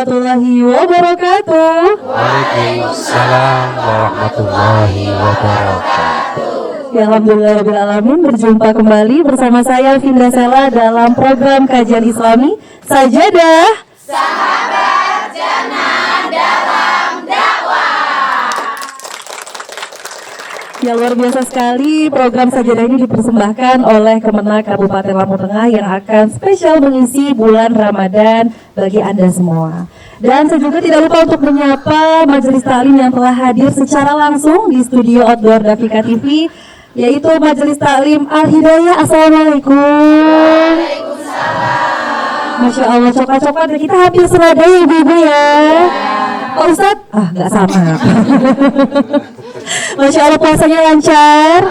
warahmatullahi wabarakatuh. Waalaikumsalam warahmatullahi wabarakatuh. Ya, alhamdulillahirrahmanirrahim, berjumpa kembali bersama saya Vinda Sela dalam program kajian Islami Sajadah Sahabat Jannah dalam dakwah. Ya, luar biasa sekali program Sajadah ini dipersembahkan oleh Kemenak Kabupaten Lampung Tengah yang akan spesial mengisi bulan Ramadan bagi Anda semua. Dan saya juga tidak lupa untuk menyapa majelis taklim yang telah hadir secara langsung di studio outdoor Davika TV, yaitu Majelis Taklim Al-Hidayah. Assalamualaikum. Waalaikumsalam. Masya Allah, coklat-coklat kita hampir senada ya ibu-ibu ya. Pak Ustadz? Nggak sama. Masya Allah, puasanya lancar.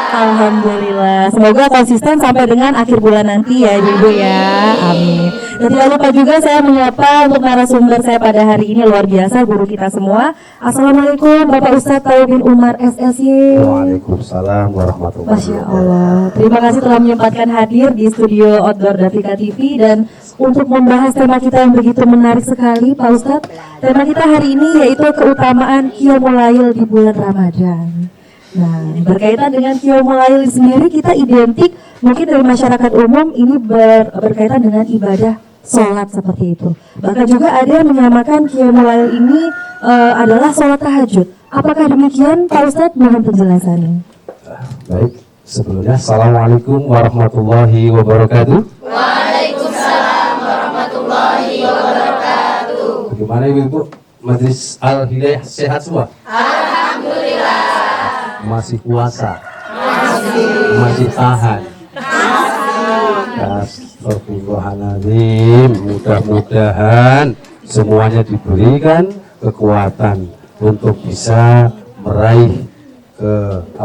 Alhamdulillah. Semoga konsisten sampai dengan akhir bulan nanti ya ibu-ibu ya. Amin. Dan tidak lupa juga saya menyapa untuk narasumber saya pada hari ini, luar biasa guru kita semua. Assalamualaikum Bapak Ustadz Taubin Umar SSY. Waalaikumsalam warahmatullahi Masya wabarakatuh. Allah. Terima kasih telah menyempatkan hadir di studio outdoor Davika TV dan untuk membahas tema kita yang begitu menarik sekali Pak Ustadz. Tema kita hari ini yaitu keutamaan Qiyamul Lail di bulan Ramadan. Nah, berkaitan dengan Qiyamul Lail sendiri kita identik mungkin dari masyarakat umum ini berkaitan dengan ibadah sholat seperti itu. Bahkan juga ada yang menyamakan Qiyamul Lail ini adalah sholat tahajud. Apakah demikian Pak Ustadz? Mohon penjelasannya. Baik, sebelumnya Assalamualaikum warahmatullahi wabarakatuh. Waalaikumsalam warahmatullahi wabarakatuh. Bagaimana Ibu? Majelis Al-Hidayah sehat semua? Alhamdulillah. Masih puasa? Masih tahan? Astagfirullahaladzim. Mudah-mudahan semuanya diberikan kekuatan untuk bisa meraih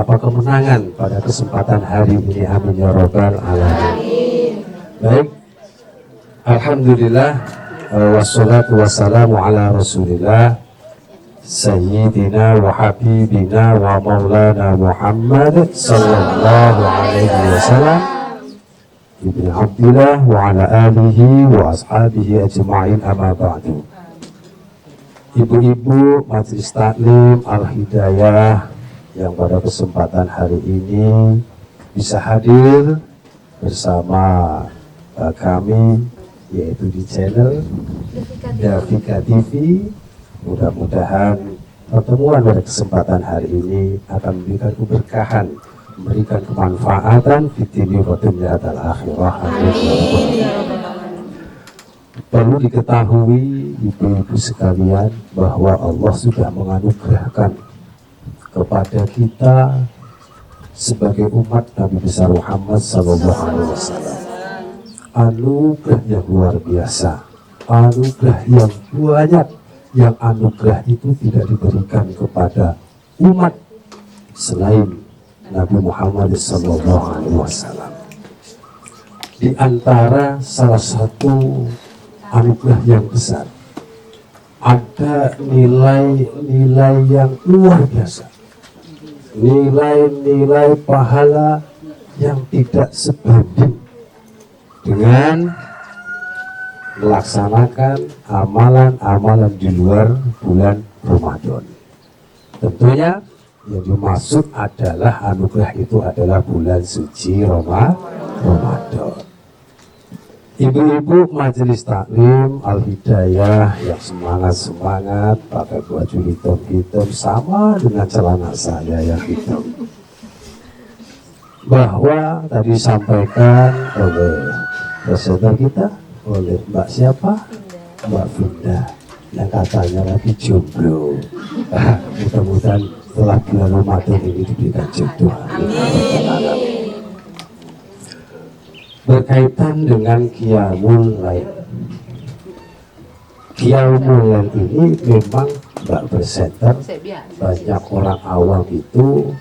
kemenangan pada kesempatan hari ini. Amin ya rabbal alamin. Baik, alhamdulillah, wassalatu wassalamu ala rasulillah Sayyidina wa habibina wa maulana Muhammad sallallahu alaihi wasallam ibn Abdillah wa ala alihi wa ashabihi ajma'in, amma ba'du. Ibu-ibu Majelis Taklim Al-Hidayah yang pada kesempatan hari ini bisa hadir bersama kami, yaitu di channel Davika TV. Mudah-mudahan pertemuan pada kesempatan hari ini akan memberikan keberkahan, memberikan kemanfaatan fitni wa dunya dan akhirah. Perlu diketahui ibu-ibu sekalian bahwa Allah sudah menganugerahkan kepada kita sebagai umat Nabi besar Muhammad sallallahu alaihi wasallam anugerah yang luar biasa, anugerah yang banyak, yang anugerah itu tidak diberikan kepada umat selain Nabi Muhammad SAW. Di antara salah satu anugerah yang besar, ada nilai-nilai yang luar biasa, nilai-nilai pahala yang tidak sebanding dengan melaksanakan amalan-amalan di luar bulan Ramadan. Tentunya yang dimaksud adalah anugerah itu adalah bulan suci Ramadan. Ibu-ibu Majelis Taklim Al-Hidayah yang semangat-semangat pakai baju hitam-hitam sama dengan celana saya yang hitam, bahwa tadi disampaikan oleh presenter kita, oleh Mbak siapa? Mbak Vinda, yang katanya lagi jomblo. Mudah-mudahan setelah bulan Ramadan ini diberikan jodoh. Amin. Berkaitan dengan Qiyamul Lail. Qiyamul Lail ini memang Mbak presenter, banyak orang awam itu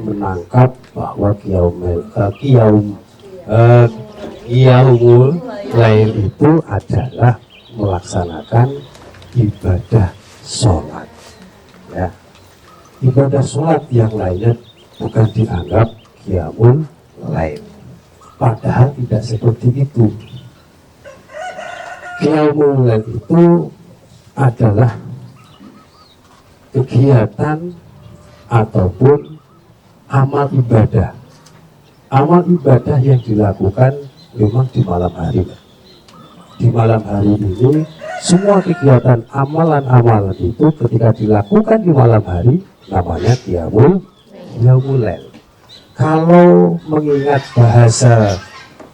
menangkap bahwa Qiyamul Lail itu adalah melaksanakan ibadah sholat, ya. Ibadah sholat yang lainnya bukan dianggap Qiyamul Lail, padahal tidak seperti itu. Qiyamul Lail itu adalah kegiatan ataupun amal ibadah. Amal ibadah yang dilakukan memang di malam hari. Di malam hari ini semua kegiatan amalan-amalan itu ketika dilakukan di malam hari namanya Qiyamul Lail. Kalau mengingat bahasa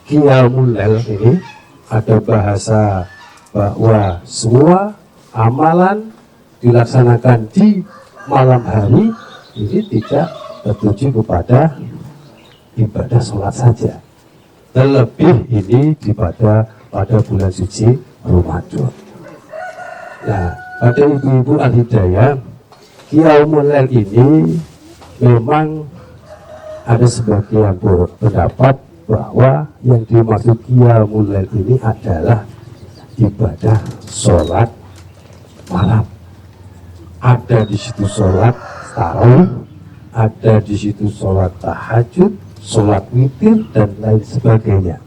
Qiyamul Lail ini ada bahasa bahwa semua amalan dilaksanakan di malam hari ini tidak tertuju kepada ibadah sholat saja, terlebih ini pada bulan suci Ramadan. Nah, pada ibu-ibu al-hidayah, Qiyamul Lail ini memang ada sebagian pendapat bahwa yang dimaksud Qiyamul Lail ini adalah ibadah sholat malam. Ada di situ sholat tarawih, ada di situ sholat tahajud, sholat witir dan lain sebagainya.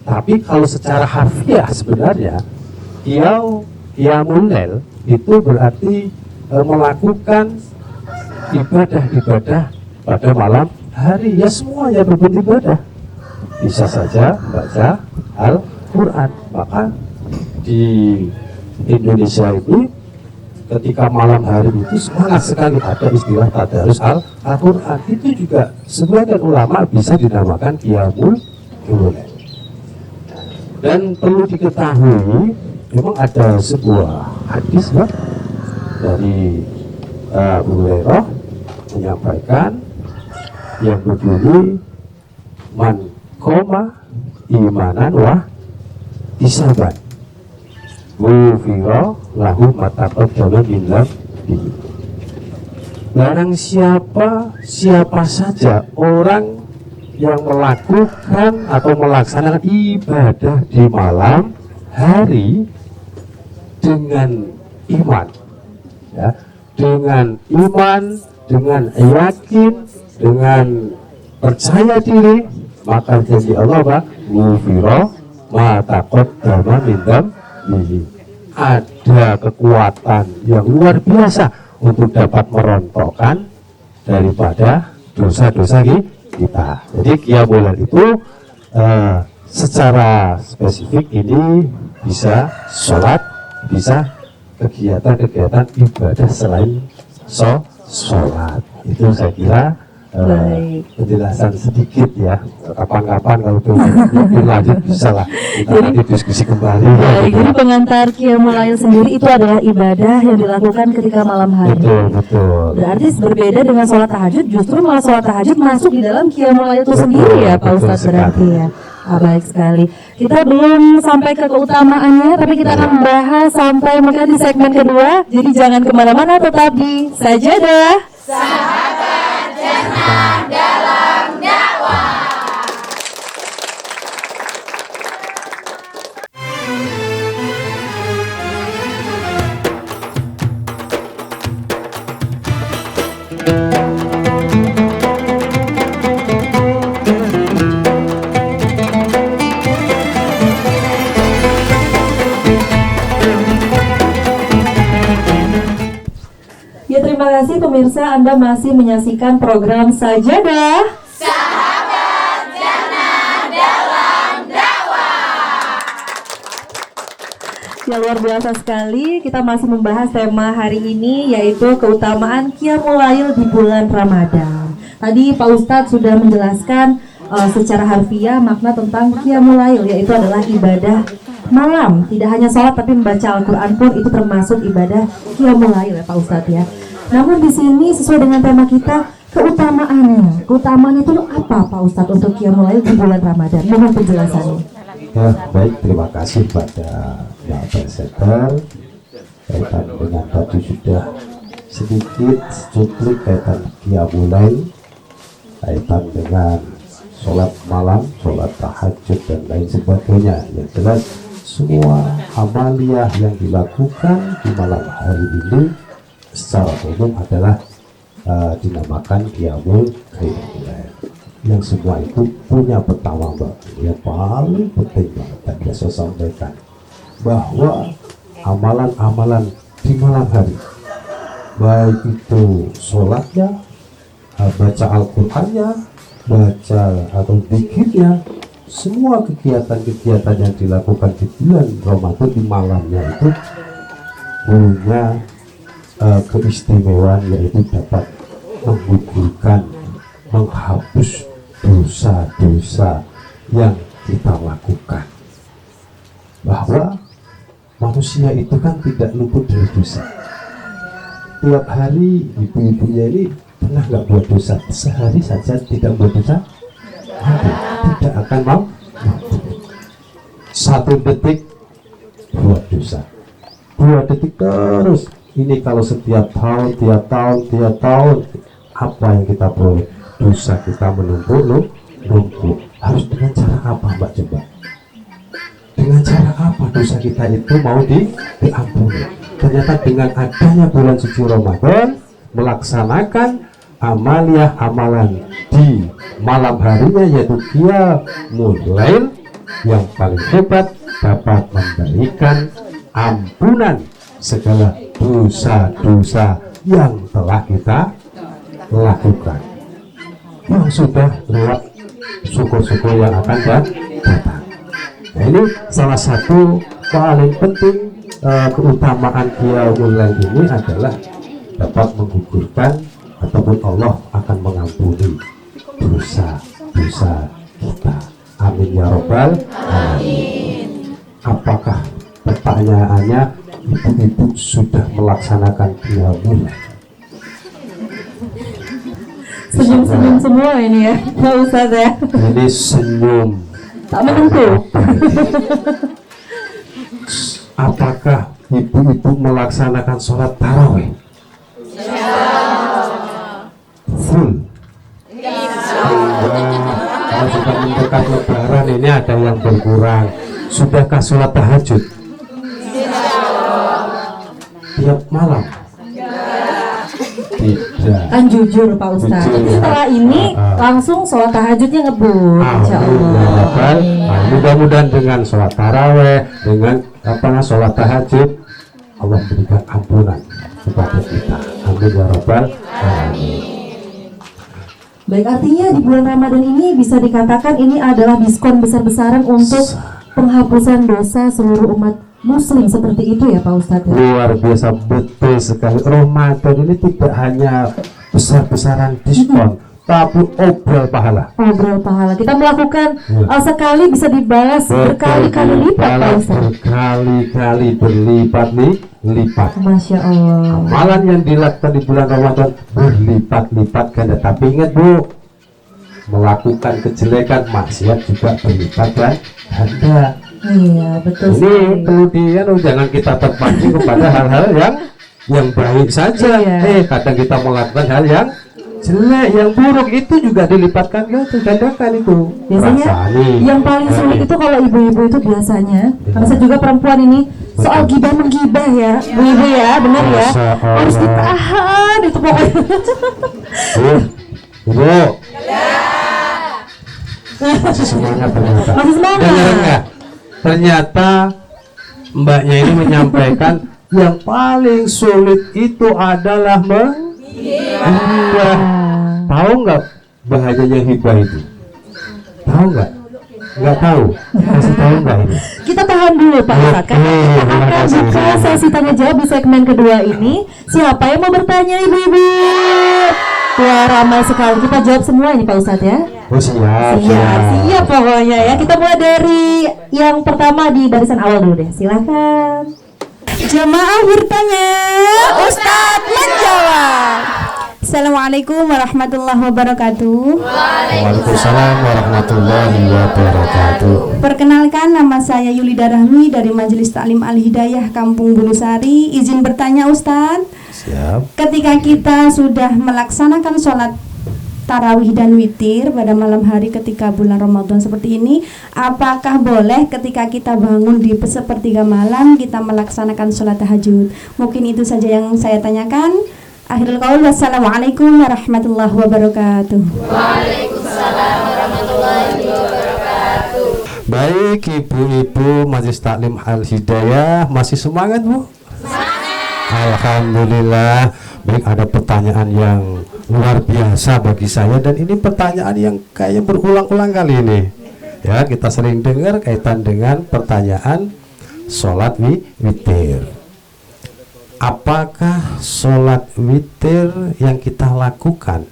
Tapi kalau secara harfiah sebenarnya Qiyamul Lail itu berarti melakukan ibadah-ibadah pada malam hari. Ya semuanya berbuat ibadah. Bisa saja baca Al-Quran. Maka di Indonesia ini ketika malam hari itu semangat sekali ada istilah tadarus Al-Quran. Itu juga sebagian ulama bisa dinamakan Qiyamul Lail. Dan perlu diketahui memang ada sebuah hadis dari Abu Hurairah menyampaikan yang berbunyi man qoma imanan wa isaban wufira lahu mataqaddama min dhanbi. Barang siapa saja orang yang melakukan atau melaksanakan ibadah di malam hari dengan iman, ya, dengan iman, dengan yakin, dengan percaya diri, maka janji Allah wufira ma taqaddama min dhanbihi. Ada kekuatan yang luar biasa untuk dapat merontokkan daripada dosa-dosa kita. Jadi Qiyamul Lail itu secara spesifik ini bisa sholat, bisa kegiatan-kegiatan ibadah selain sholat. Itu saya kira penjelasan sedikit ya. Kapan-kapan kalau lebih lanjut bisa lah kita nanti diskusi kembali. Jadi pengantar Qiyamul Lail sendiri itu adalah ibadah yang dilakukan ketika malam hari. Betul. Berarti berbeda dengan sholat tahajud, justru malah sholat tahajud masuk di dalam Qiyamul Lail itu sendiri ya Pak Ustadz berarti ya. Baik sekali. Kita belum sampai ke keutamaannya, tapi kita akan membahas sampai mungkin di segmen kedua. Jadi jangan kemana-mana, tetap di Sajadah. Sahabat Jannah dalam dakwah. Ya, terima kasih pemirsa, Anda masih menyaksikan program Sajadah. Sahabat Jannah dalam dakwah. Ya, luar biasa sekali. Kita masih membahas tema hari ini, yaitu keutamaan Qiyamul Lail di bulan Ramadan. Tadi Pak Ustadz sudah menjelaskan secara harfiah makna tentang Qiyamul Lail, yaitu adalah ibadah malam. Tidak hanya sholat tapi membaca Al-Quran pun itu termasuk ibadah Qiyamul Lail ya Pak Ustadz ya. Namun di sini sesuai dengan tema kita, keutamaannya. Keutamaan itu apa Pak Ustadz untuk Qiyamul Lail di bulan Ramadan? Mohon penjelasannya. Ya, baik, terima kasih pada yang presenter. Kaitan dengan tadi sudah sedikit cuplik kaitan Qiyamul Lail, kaitan dengan sholat malam, sholat tahajud dan lain sebagainya. Yang jelas semua amaliyah yang dilakukan di malam hari ini secara umum adalah dinamakan Qiyamul Lail. Yang semua itu punya pertama yang paling penting banget dan biasa sampaikan, bahwa amalan-amalan di malam hari, baik itu sholatnya, baca Al-Qur'annya, baca atau zikirnya, semua kegiatan-kegiatan yang dilakukan di bulan Ramadan di malamnya itu punya keistimewaan, yaitu dapat menggugurkan, menghapus dosa-dosa yang kita lakukan. Bahwa manusia itu kan tidak luput dari dosa. Tiap hari ibu-ibunya ini pernah nggak buat dosa? Sehari saja tidak buat dosa? Tidak akan mau. 1 detik buat dosa, 2 detik terus. Ini kalau setiap tahun, tiap tahun, apa yang kita peroleh? Dosa kita menumpuk. Harus dengan cara apa, Mbak, coba? Dengan cara apa dosa kita itu mau diampuni? Ternyata dengan adanya bulan suci Ramadan, melaksanakan amalan di malam harinya, yaitu qiyamul lail, yang paling hebat dapat memberikan ampunan segala dosa-dosa yang telah kita lakukan, yang sudah lewat, syukur-syukur yang akan datang. Nah, ini salah satu paling penting. Keutamaan qiyamul lail ini adalah dapat menggugurkan ataupun Allah akan mengampuni dosa-dosa kita. Amin ya robbal alamin. Apakah, pertanyaannya, ibu-ibu sudah melaksanakan qiyamul lail? Senyum-senyum semua ini ya Pak Ustadz ya. Ini senyum Tak menentu. Apakah ibu-ibu melaksanakan sholat tarawih? Full. Kalau sudah mendekat lebaran ini ada yang berkurang. Sudahkah sholat tahajud? Tiap malam? Tidak. Kan jujur Pak Ustadz. Jujur, ya. Setelah ini langsung sholat tahajudnya ngebut, insya Allah. Mudah-mudahan dengan sholat taraweh, dengan sholat tahajud, Allah berikan ampunan kepada kita. Amin ya robbal alamin. Baik, artinya di bulan Ramadan ini bisa dikatakan ini adalah diskon besar-besaran untuk penghapusan dosa seluruh umat Muslim, seperti itu ya Pak Ustadz. Luar biasa, betul sekali. Ramadan ini tidak hanya besar-besaran diskon, tapi obrol pahala. Obrol pahala. Kita melakukan sekali bisa dibalas berkali-kali lipat Pak Ustadz. Berkali-kali berlipat. Masya Allah. Amalan yang dilakukan di bulan Ramadan berlipat-lipat ganda. Tapi ingat Bu, melakukan kejelekan, maksiat juga berlipat ganda. Iya, betul. Ini kemudian jangan kita terpancing kepada hal-hal yang baik saja. Iya. Kadang kita melakukan hal yang jelek, yang buruk, itu juga dilipatkan gandakan itu. Biasanya yang paling sulit itu kalau ibu-ibu itu biasanya, karena saya juga perempuan ini, soal gibah menggibah ya, ibu-ibu ya, benar ya, harus ditahan itu pokoknya. Ibu, masih semangat ternyata. Masih semangat. Dengar nggak? Ternyata mbaknya ini menyampaikan yang paling sulit itu adalah menghibah. Tahu nggak bahayanya hibah itu? Tahu nggak? Nggak tahu. Kasih tahu nggak ini? Kita tahan dulu Pak Ustadz, karena kita akan buka sesi tanya jawab di segmen kedua ini. Siapa yang mau bertanya, ibu-ibu? Wah, ramai sekali. Kita jawab semua ini Pak Ustadz ya. Oh siap. Siap pokoknya ya. Kita mulai dari yang pertama di barisan awal dulu deh. Silahkan. Jemaah bertanya, Ustadz menjawab. Assalamualaikum warahmatullahi wabarakatuh. Waalaikumsalam warahmatullahi wabarakatuh. Perkenalkan, nama saya Yulida Rahmi dari Majelis Taklim Al-Hidayah Kampung Bulusari. Izin bertanya Ustadz. Siap. Ketika kita sudah melaksanakan sholat tarawih dan witir pada malam hari ketika bulan Ramadan seperti ini, apakah boleh ketika kita bangun di sepertiga malam kita melaksanakan sholat tahajud? Mungkin itu saja yang saya tanyakan. Akhirul qaul, wassalamualaikum warahmatullahi wabarakatuh. Waalaikumsalam warahmatullahi wabarakatuh. Baik, ibu-ibu Majelis Taklim Al-Hidayah, masih semangat Bu? Alhamdulillah. Baik, ada pertanyaan yang luar biasa bagi saya, dan ini pertanyaan yang kayaknya berulang-ulang kali ini. Ya, kita sering dengar kaitan dengan pertanyaan sholat witir. Apakah sholat witir yang kita lakukan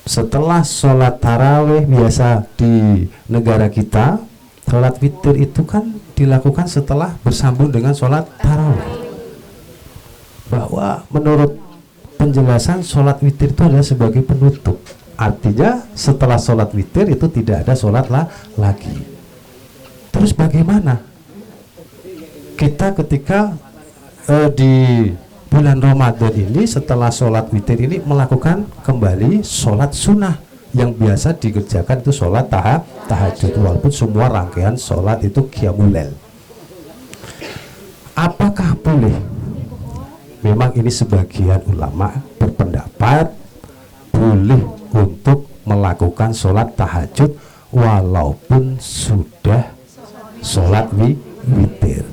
setelah sholat tarawih biasa di negara kita, sholat witir itu kan dilakukan setelah bersambung dengan sholat tarawih. Bahwa menurut penjelasan sholat witir itu adalah sebagai penutup. Artinya setelah sholat witir itu tidak ada sholat lagi. Terus bagaimana kita ketika di bulan Ramadan ini setelah sholat witir ini melakukan kembali sholat sunnah yang biasa dikerjakan itu sholat tahajud, walaupun semua rangkaian sholat itu qiyamul lail. Apakah boleh? Memang ini sebagian ulama berpendapat boleh untuk melakukan sholat tahajud walaupun sudah sholat witir.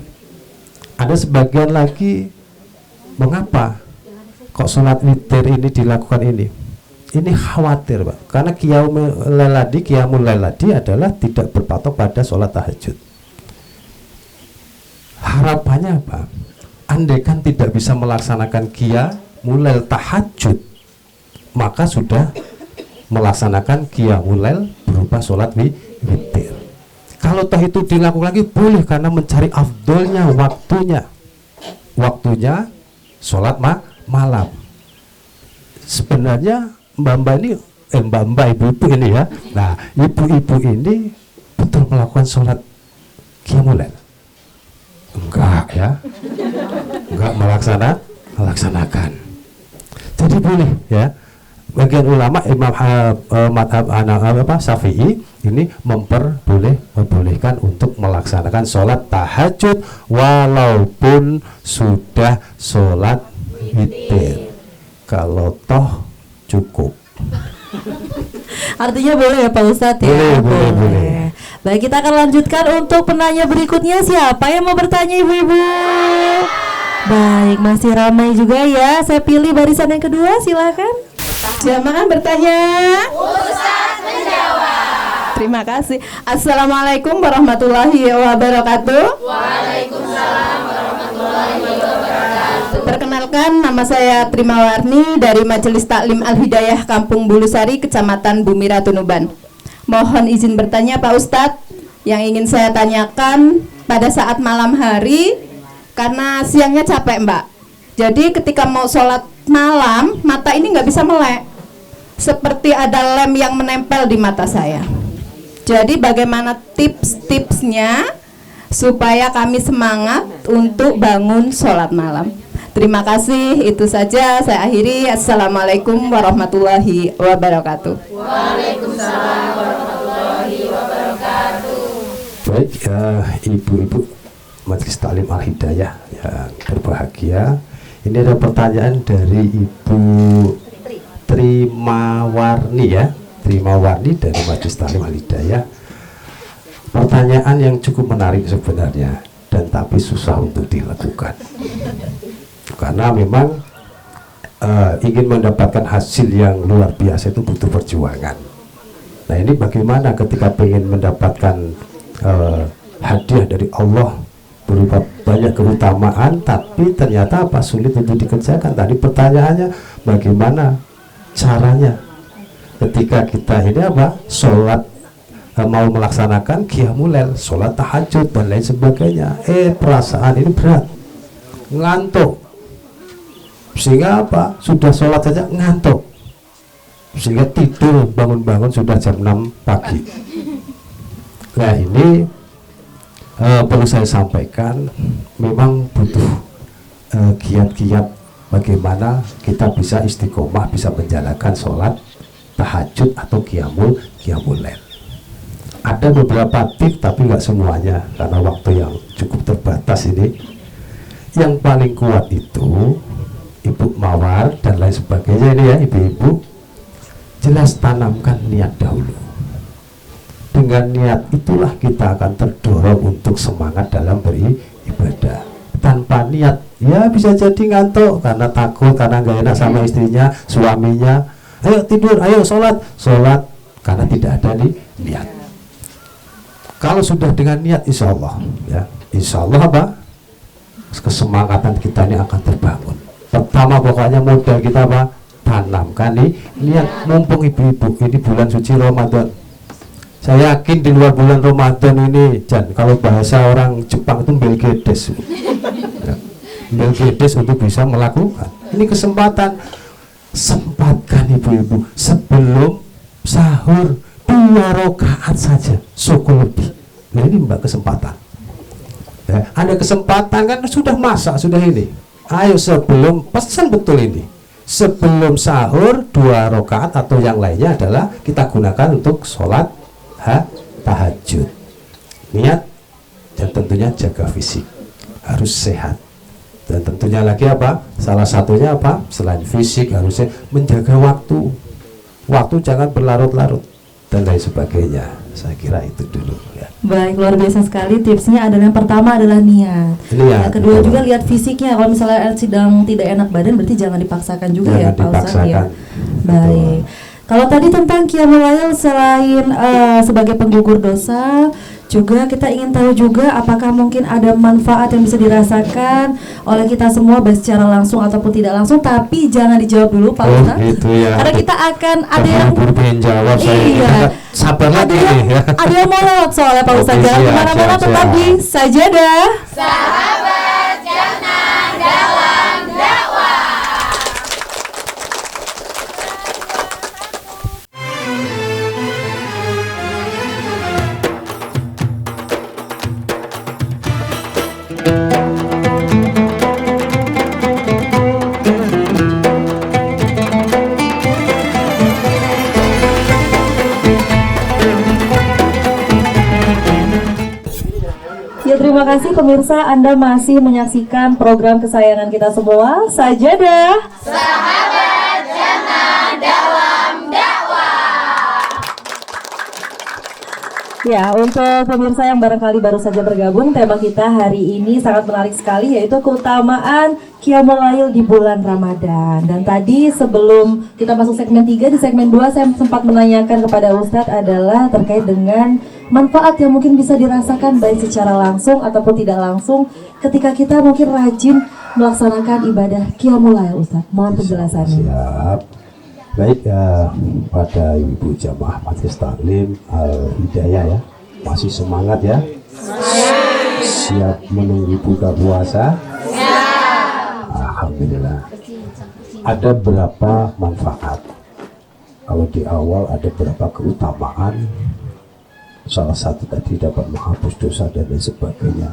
Ada sebagian lagi, mengapa kok sholat witir ini dilakukan ini? Ini khawatir Pak, karena qiyamul lail adalah tidak berpatok pada sholat tahajud. Harapannya apa? Andaikan tidak bisa melaksanakan qiyamul lail tahajud, maka sudah melaksanakan qiyamul lail berupa sholat witir. Kalau toh itu dilakukan lagi boleh, karena mencari afdolnya waktunya sholat malam. Sebenarnya mbak-mbak ini mbak-mbak ibu-ibu ini ya, nah ibu-ibu ini betul melakukan sholat qiyamul lail? Enggak ya, enggak melaksanakan. Jadi boleh ya. Bagian ulama Imam madhab Syafi'i ini membolehkan untuk melaksanakan sholat tahajud walaupun sudah sholat witir, kalau toh cukup. Artinya boleh ya Pak Ustadz ya? Boleh. Baik, kita akan lanjutkan untuk penanya berikutnya. Siapa yang mau bertanya ibu-ibu? Baik, masih ramai juga ya. Saya pilih barisan yang kedua, silakan. Jamaah bertanya. Ustaz menjawab. Terima kasih. Assalamualaikum warahmatullahi wabarakatuh. Waalaikumsalam warahmatullahi wabarakatuh. Perkenalkan, nama saya Trimawarni dari Majelis Taklim Al-Hidayah Kampung Bulusari, Kecamatan Bumira, Tunuban. Mohon izin bertanya Pak Ustadz, yang ingin saya tanyakan pada saat malam hari, karena siangnya capek Mbak. Jadi ketika mau sholat malam, mata ini nggak bisa melek, seperti ada lem yang menempel di mata saya. Jadi bagaimana tips-tipsnya supaya kami semangat untuk bangun sholat malam? Terima kasih, itu saja saya akhiri. Assalamualaikum warahmatullahi wabarakatuh. Waalaikumsalam warahmatullahi wabarakatuh. Baik, ibu-ibu Majelis Taklim Al-Hidayah yang berbahagia, ini ada pertanyaan dari Ibu Trimawarni ya, Trimawarni dari Majelis Taklim Al-Hidayah. Pertanyaan yang cukup menarik sebenarnya, dan tapi susah untuk dilakukan, karena memang ingin mendapatkan hasil yang luar biasa itu butuh perjuangan. Nah ini bagaimana ketika ingin mendapatkan hadiah dari Allah berupa banyak keutamaan, tapi ternyata apa, sulit untuk dikerjakan. Tadi pertanyaannya bagaimana caranya ketika kita ini apa, sholat mau melaksanakan qiyamul lail, sholat tahajud dan lain sebagainya, perasaan ini berat, ngantuk, sehingga apa, sudah sholat saja ngantuk, sehingga tidur bangun-bangun sudah jam 6 pagi. Nah ini perlu saya sampaikan, memang butuh giat-giat bagaimana kita bisa istiqomah, bisa menjalankan sholat tahajud atau qiyamul lail. Ada beberapa tips tapi nggak semuanya karena waktu yang cukup terbatas ini. Yang paling kuat itu Ibu Mawar dan lain sebagainya ini ya, ibu-ibu, jelas tanamkan niat dahulu. Dengan dengan niat itulah kita akan terdorong untuk semangat dalam beribadah. Tanpa niat ya bisa jadi ngantuk karena takut, karena nggak enak sama istrinya, suaminya. Ayo tidur, ayo sholat karena tidak ada niat. Kalau sudah dengan niat, insya Allah ya, insya Allah apa? Kesemangatan kita ini akan terbangun. Pertama pokoknya modal kita apa? Tanamkan nih niat. Mumpung ibu-ibu ini bulan suci Ramadan, saya yakin di luar bulan Ramadan ini, kalau bahasa orang Jepang itu belgedes ya, belgedes untuk bisa melakukan. Ini kesempatan, sempatkan ibu-ibu sebelum sahur 2 rakaat saja, syukur lebih. Nah ini mbak kesempatan ya, ada kesempatan kan, sudah masak, sudah ini, ayo sebelum, pesan betul ini, sebelum sahur 2 rakaat atau yang lainnya adalah kita gunakan untuk sholat tahajud. Niat dan tentunya jaga fisik, harus sehat. Dan tentunya lagi apa? Salah satunya apa? Selain fisik harusnya menjaga waktu jangan berlarut-larut dan lain sebagainya. Saya kira itu dulu ya. Baik, luar biasa sekali tipsnya. Adalah yang pertama adalah niat. Yang kedua betul. juga lihat fisiknya. Kalau misalnya sedang tidak enak badan, berarti jangan dipaksakan juga Jangan ya Pak Ustadz ya. Betul. Baik. Kalau tadi tentang Qiyamul Lail, selain sebagai penggugur dosa, juga kita ingin tahu juga apakah mungkin ada manfaat yang bisa dirasakan oleh kita semua baik secara langsung ataupun tidak langsung. Tapi jangan dijawab dulu Pak Ustadz. Gitu ya. Karena kita akan ada yang pengen jawab, iya, sabar lagi yang, nih ya. ada yang mau lewat soalnya Pak Ustadz. Oke, Jangan siap, kemana-mana, siap, tetap siap. di Sajadah. Sahabat jangan dalam dakwah. Ya, terima kasih pemirsa, Anda masih menyaksikan program kesayangan kita semua, Sajadah. Sahabat jangan dalam dakwah. Ya, untuk pemirsa yang barangkali baru saja bergabung, tema kita hari ini sangat menarik sekali, yaitu keutamaan Qiyamul Lail di bulan Ramadan. Dan tadi sebelum kita masuk segmen 3, di segmen 2 saya sempat menanyakan kepada Ustadz adalah terkait dengan manfaat yang mungkin bisa dirasakan baik secara langsung ataupun tidak langsung ketika kita mungkin rajin melaksanakan ibadah Qiyamul Lail. Ustadz, mohon penjelasannya. Siap. Baik ya, pada ibu jamaah Majelis Taklim Al-Hidayah ya, masih semangat ya? Siap menunggu buka puasa? Alhamdulillah. Ada berapa manfaat? Kalau di awal ada berapa keutamaan? Salah satu tadi dapat menghapus dosa dan lain sebagainya.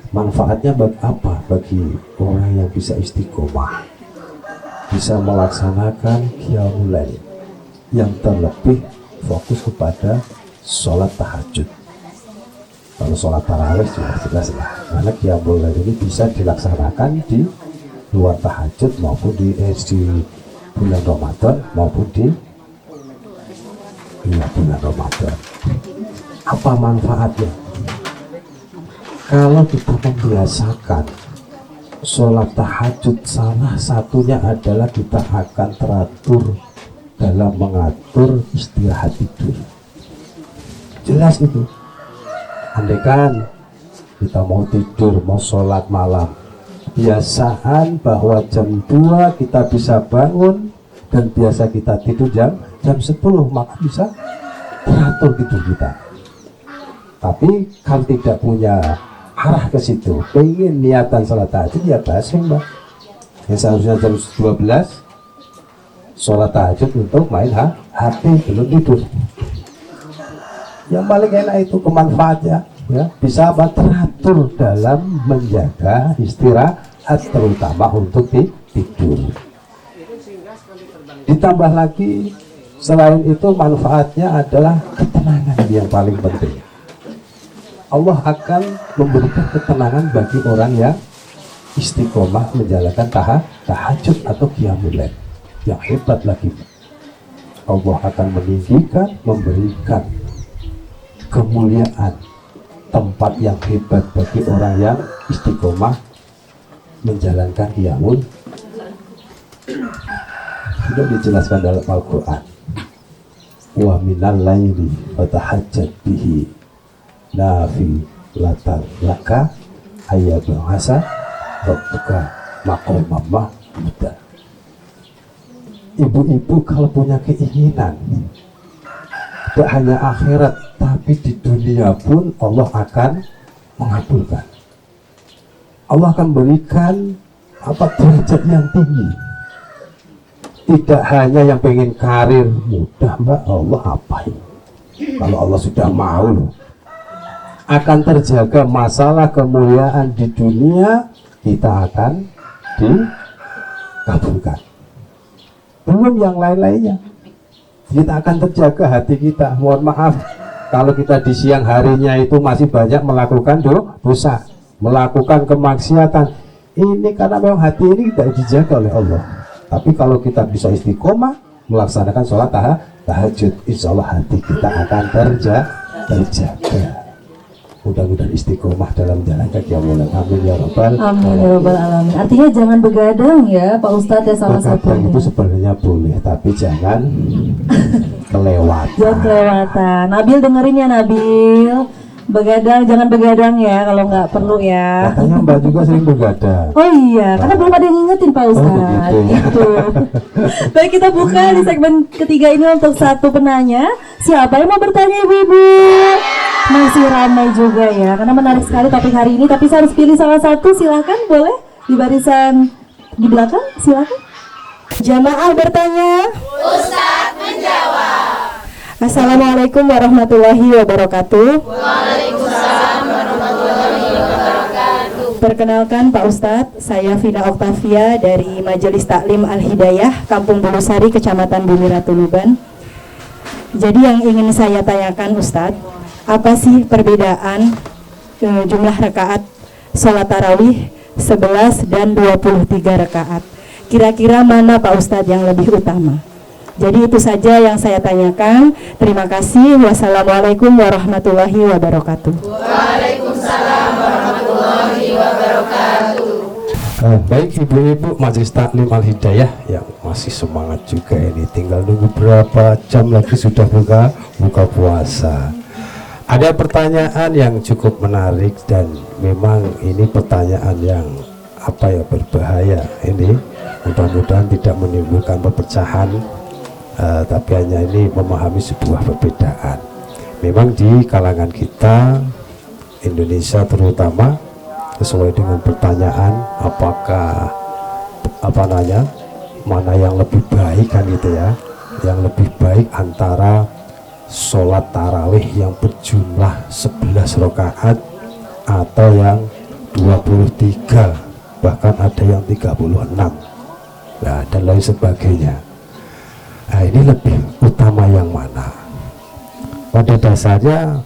Manfaatnya bagi apa? Bagi orang yang bisa istiqomah, bisa melaksanakan Qiyamul Lail, yang terlebih fokus kepada sholat tahajud. Kalau sholat tarawih sudah jelas lah, karena Qiyamul Lail ini bisa dilaksanakan di luar tahajud maupun di bulan Ramadan maupun di bulan Ramadan. Apa manfaatnya? Kalau kita membiasakan sholat tahajud, salah satunya adalah kita akan teratur dalam mengatur istirahat tidur. Jelas itu. Andaikan kita mau tidur, mau sholat malam, biasaan bahwa jam 2 kita bisa bangun dan biasa kita tidur jam 10, maka bisa teratur tidur kita. Tapi kalau tidak punya arah ke situ, pengen niatan sholat tahajud, ya basing mbak. Yang seharusnya jam 12 sholat tahajud untuk main HP, belum tidur. Yang paling enak itu kemanfaatnya ya, bisa apa? Teratur dalam menjaga istirahat, terutama untuk tidur. Ditambah lagi, selain itu manfaatnya adalah ketenangan yang paling penting. Allah akan memberikan ketenangan bagi orang yang istiqomah menjalankan tahajud atau Qiyamul Lail. Yang hebat lagi, Allah akan meninggikan, memberikan kemuliaan, tempat yang hebat bagi orang yang istiqomah menjalankan qiyamul. Sudah dijelaskan dalam Al-Quran. Wa minal laili fatahajjat bihi nafilatan laka ayyab'asa rabbuka maqamam mahmuda. Ibu-ibu kalau punya keinginan tidak hanya akhirat tapi di dunia pun Allah akan mengabulkan. Allah akan berikan derajat yang tinggi. Tidak hanya yang pengen karir mudah, Mbak, Allah apain? Kalau Allah sudah mau loh, akan terjaga masalah kemuliaan di dunia, kita akan dikabulkan. Belum yang lain-lainnya, kita akan terjaga hati kita. Mohon maaf kalau kita di siang harinya itu masih banyak melakukan dosa, melakukan kemaksiatan. Ini karena memang hati ini tidak dijaga oleh Allah. Tapi kalau kita bisa istiqomah melaksanakan sholat tahajud, insya Allah hati kita akan terjaga. Mudah-mudahan istiqomah dalam menjalankan qiyamul lail. Amin ya rabbal Amin ya rabbal alamin. Artinya jangan begadang ya Pak Ustadz ya, salah Begadang satunya. itu sebenarnya boleh, tapi jangan kelewatan. Jangan kelewatan. Nabil dengerin ya Nabil. Begadang jangan begadang ya kalau nggak perlu ya. Katanya Mbak juga sering begadang. Oh iya, karena belum ada yang ngingetin Pak Ustadz. begitu ya. Gitu. Baik, kita buka di segmen ketiga ini untuk satu penanya. Siapa yang mau bertanya ibu-ibu? Masih ramai juga ya, karena menarik sekali topik hari ini. Tapi saya harus pilih salah satu, silahkan boleh di barisan di belakang, silahkan. Jamaah bertanya. Ustadz menjawab. Assalamualaikum warahmatullahi wabarakatuh. Waalaikumsalam warahmatullahi wabarakatuh. Perkenalkan Pak Ustadz, saya Vina Oktavia dari Majelis Taklim Al-Hidayah, Kampung Bulusari, Kecamatan Bumi Ratu Luban. Jadi yang ingin saya tanyakan Ustadz, apa sih perbedaan jumlah rakaat sholat tarawih 11 dan 23 rakaat? Kira-kira mana Pak Ustadz yang lebih utama? Jadi itu saja yang saya tanyakan. Terima kasih. Wassalamualaikum warahmatullahi wabarakatuh. Waalaikumsalam warahmatullahi wabarakatuh. Baik ibu-ibu Majelis Taklim Al-Hidayah yang masih semangat juga ini, tinggal nunggu berapa jam lagi sudah buka puasa. Ada pertanyaan yang cukup menarik dan memang ini pertanyaan yang berbahaya ini. Mudah-mudahan tidak menimbulkan perpecahan, tapi hanya ini memahami sebuah perbedaan. Memang di kalangan kita Indonesia terutama, sesuai dengan pertanyaan apakah mana yang lebih baik kan gitu ya, yang lebih baik antara sholat tarawih yang berjumlah 11 rakaat atau yang 23, bahkan ada yang 36, nah, dan lain sebagainya. Nah, ini lebih utama yang mana? Pada dasarnya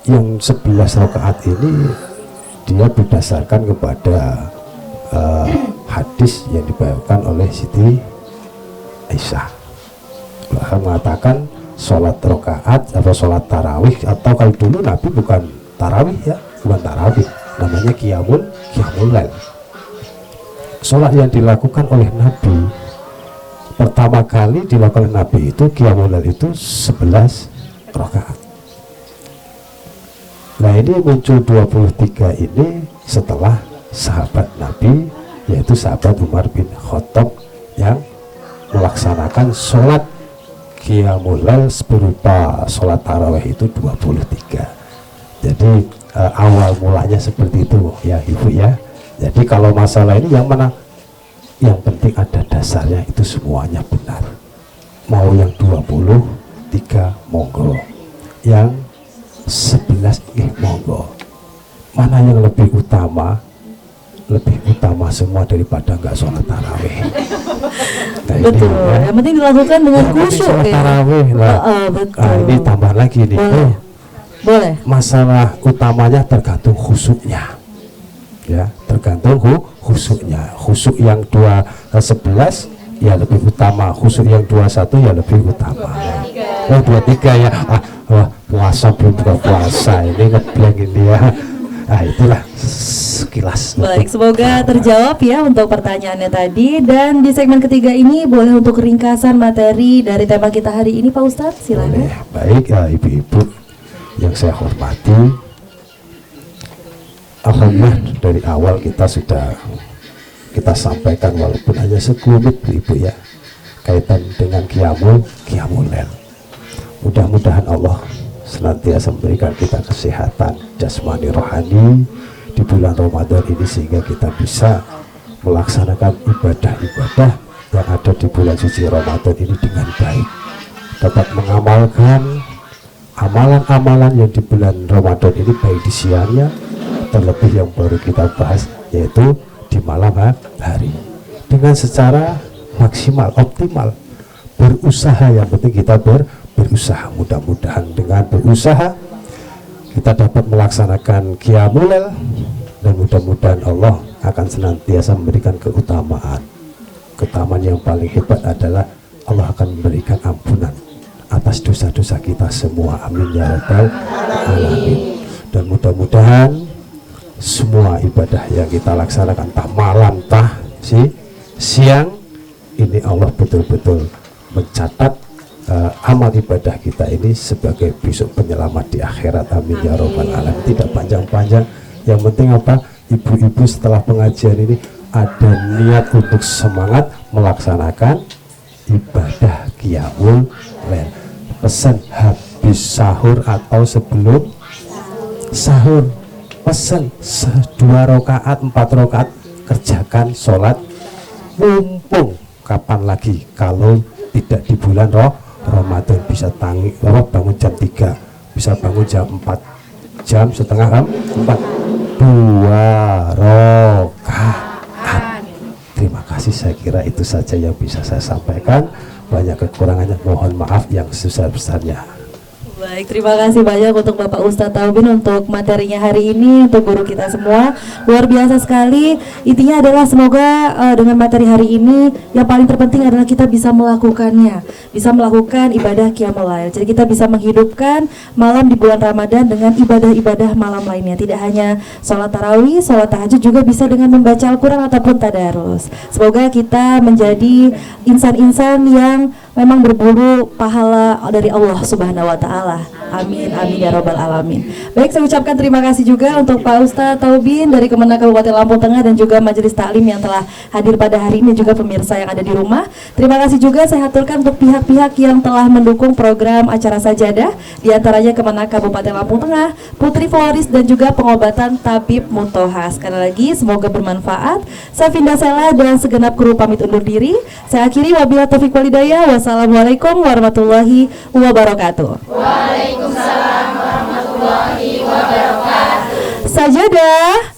yang 11 rakaat ini dia berdasarkan kepada hadis yang dibawakan oleh Siti Aisyah. Bahkan mengatakan sholat rakaat atau sholat tarawih, atau kalau dulu Nabi bukan tarawih ya, bukan tarawih, namanya qiyamul lail. Sholat yang dilakukan oleh Nabi pertama kali dilakukan oleh Nabi itu qiyamul lail itu 11 rakaat. Nah ini muncul 23 ini setelah sahabat Nabi, yaitu sahabat Umar bin Khattab yang melaksanakan sholat qiyamul lail berupa sholat tarawih itu 23. Jadi awal mulanya seperti itu ya ibu ya. Jadi kalau masalah ini yang mana? Yang penting ada dasarnya, itu semuanya benar. Mau yang 23 monggo, yang 11 monggo. Mana yang lebih utama? Lebih utama semua daripada nggak sholat tarawih. Nah, Betul. ini, ya. Yang penting dilakukan dengan khusyuk Sholat ya. tarawih lah. Betul. Nah, ini tambah lagi nih. Boleh. Masalah utamanya tergantung khusyuknya. Ya, tergantung khusyuknya. Khusyuk yang 11 ya lebih utama, khusyuk yang 21 ya lebih utama. 23 ya. puasa belum buka puasa ini ngeblank ini ya. Nah itulah sekilas. Baik, semoga terjawab ya untuk pertanyaannya tadi. Dan di segmen ketiga ini boleh untuk ringkasan materi dari tema kita hari ini Pak Ustadz, silakan. Baik ya, ibu-ibu yang saya hormati, alhamdulillah dari awal kita sampaikan walaupun hanya sekelumit ibu ya, kaitan dengan qiyamul lail. Mudah-mudahan Allah senantiasa memberikan kita kesehatan jasmani rohani di bulan Ramadan ini, sehingga kita bisa melaksanakan ibadah-ibadah yang ada di bulan suci Ramadan ini dengan baik, dapat mengamalkan amalan-amalan yang di bulan Ramadan ini baik di siangnya, terlebih yang baru kita bahas yaitu di malam hari, dengan secara maksimal, optimal, berusaha. Yang penting kita berusaha. Mudah-mudahan dengan berusaha kita dapat melaksanakan qiyamul lail, dan mudah-mudahan Allah akan senantiasa memberikan keutamaan yang paling hebat adalah Allah akan memberikan ampunan atas dosa-dosa kita semua. Amin ya rabbal alamin. Dan mudah-mudahan semua ibadah yang kita laksanakan, entah malam entah siang, ini Allah betul-betul mencatat amal ibadah kita ini sebagai besok penyelamat di akhirat. Amin ya rabbal alamin. Tidak panjang-panjang, yang penting apa, ibu-ibu setelah pengajian ini ada niat untuk semangat melaksanakan ibadah qiyamul lail. Pesan habis sahur atau sebelum sahur, pesan 2 rakaat 4 rakaat kerjakan sholat, mumpung kapan lagi kalau tidak di bulan Ramadan. Bisa bangun jam 3, bisa bangun jam 4, jam setengah 4, 2 rakaat. Terima kasih, saya kira itu saja yang bisa saya sampaikan. Banyak kekurangannya mohon maaf yang sebesar-besarnya. Baik, terima kasih banyak untuk Bapak Ustadz Taubin untuk materinya hari ini, untuk guru kita semua. Luar biasa sekali. Intinya adalah semoga dengan materi hari ini yang paling terpenting adalah kita bisa melakukannya, bisa melakukan ibadah qiyamul lail. Jadi kita bisa menghidupkan malam di bulan Ramadan dengan ibadah-ibadah malam lainnya. Tidak hanya sholat tarawih, sholat tahajud, juga bisa dengan membaca Al-Quran ataupun tadarus. Semoga kita menjadi insan-insan yang memang berburu pahala dari Allah Subhanahu wa Ta'ala. Amin, amin ya rabbal alamin. Baik, saya ucapkan terima kasih juga untuk Pak Ustadz Taubin dari Kemenang Kabupaten Lampung Tengah, dan juga Majelis Taklim yang telah hadir pada hari ini, juga pemirsa yang ada di rumah. Terima kasih juga saya haturkan untuk pihak-pihak yang telah mendukung program acara Sajadah, di antaranya Kemenang Kabupaten Lampung Tengah, Putri Floris, dan juga pengobatan Tabib Mutoha. Sekali lagi semoga bermanfaat. Saya Vinda Sela dan segenap kru pamit undur diri. Saya akhiri, wabillahi taufiq wal hidayah. Wassalamualaikum warahmatullahi wabarakatuh. Waalaikumsalam warahmatullahi wabarakatuh. Sajadah.